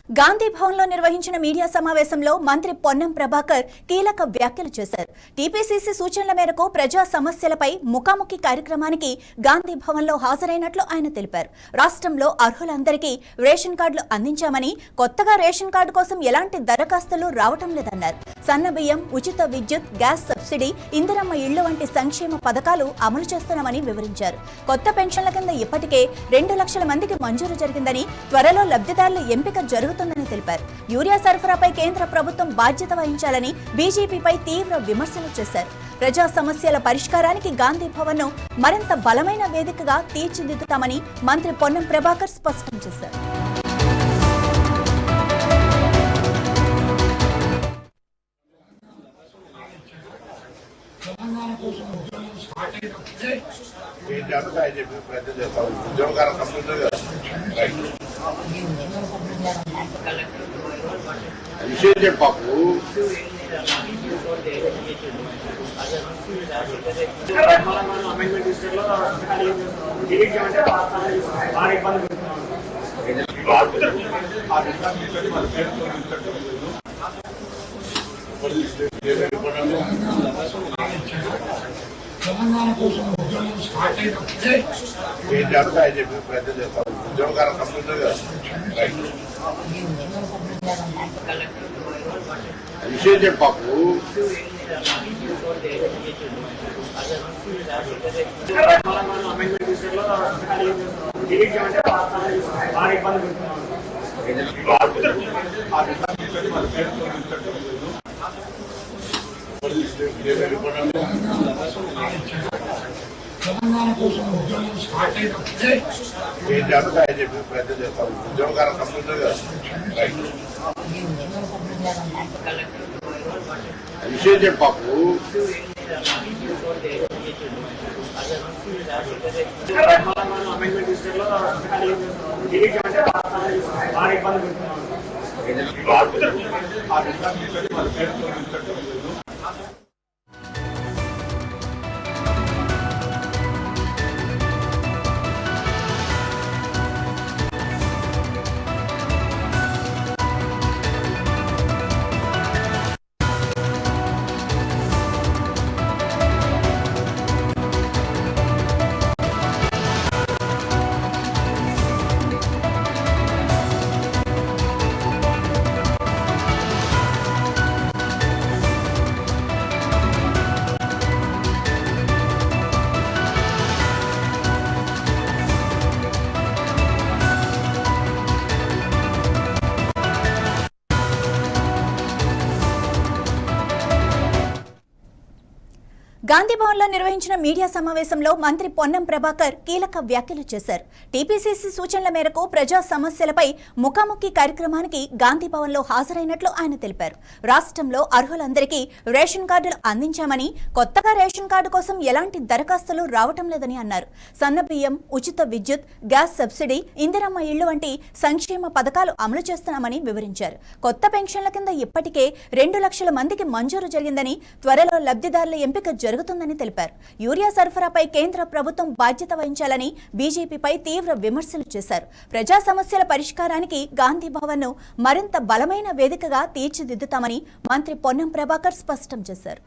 గాంధీ భవన్ లో నిర్వహించిన మీడియా సమావేశంలో మంత్రి పొన్నం ప్రభాకర్ కీలక వ్యాఖ్యలు చేశారు. టీపీసీసీ సూచనల మేరకు ప్రజా సమస్యలపై ముఖాముఖి కార్యక్రమానికి గాంధీ భవన్ లో హాజరైనట్లు ఆయన తెలిపారు. రాష్ట్రంలో అర్హులందరికీ రేషన్ కార్డులు అందించామని, కొత్తగా రేషన్ కార్డు కోసం ఎలాంటి దరఖాస్తులు రావటం లేదన్నారు. సన్న బియ్యం, ఉచిత విద్యుత్, గ్యాస్ సబ్సిడీ, ఇందిరమ్మ ఇళ్లు వంటి సంక్షేమ పథకాలు అమలు చేస్తున్నామని వివరించారు. కొత్త పెన్షన్ల కింద ఇప్పటికే 2 లక్షల మందికి మంజూరు జరిగిందని, త్వరలో లబ్ధిదారుల ఎంపిక జరుగుతుందని తెలిపారు. యూరియా సరఫరాపై కేంద్ర ప్రభుత్వం బాధ్యత వహించాలని బీజేపీపై తీవ్ర విమర్శలు చేశారు. ప్రజా సమస్యల పరిష్కారానికి గాంధీ భవన్ ను మరింత బలమైన వేదికగా తీర్చిదిద్దుతామని మంత్రి పొన్నం ప్రభాకర్ స్పష్టం చేశారు. విషయం చెప్పకు తెలంగాణ కోసం ఉద్యమం స్టార్ట్ అయినప్పుడే ఉద్యోగాల కంప్యూటర్ విషయం చెప్పకు తెలంగాణ కోసం ఉద్యమం స్టార్ట్ అయినప్పుడే ఉద్యోగాల కంప్యూటర్ విషయం చెప్పకు గాంధీ భవన్ లో నిర్వహించిన మీడియా సమావేశంలో మంత్రి పొన్నం ప్రభాకర్ కీలక వ్యాఖ్యలు చేశారు. టీపీసీసీ సూచనల మేరకు ప్రజా సమస్యలపై ముఖాముఖి కార్యక్రమానికి గాంధీ భవన్ లో హాజరైనట్లు ఆయన తెలిపారు. రాష్ట్రంలో అర్హులందరికీ రేషన్ కార్డులు అందించామని, కొత్తగా రేషన్ కార్డు కోసం ఎలాంటి దరఖాస్తులు రావటం లేదని అన్నారు. సన్న బియ్యం, ఉచిత విద్యుత్, గ్యాస్ సబ్సిడీ, ఇందిరమ్మ ఇళ్లు వంటి సంక్షేమ పథకాలు అమలు చేస్తున్నామని వివరించారు. కొత్త పెన్షన్ల కింద ఇప్పటికే 2 లక్షల మందికి మంజూరు జరిగిందని, త్వరలో లబ్ధిదారుల ఎంపిక జరుగుతుందని తెలిపారు. యూరియా సరఫరాపై కేంద్ర ప్రభుత్వం బాధ్యత వహించాలని బీజేపీపై తీవ్ర విమర్శలు చేశారు. ప్రజా సమస్యల పరిష్కారానికి గాంధీ భవన్ ను మరింత బలమైన వేదికగా తీర్చిదిద్దుతామని మంత్రి పొన్నం ప్రభాకర్ స్పష్టం చేశారు.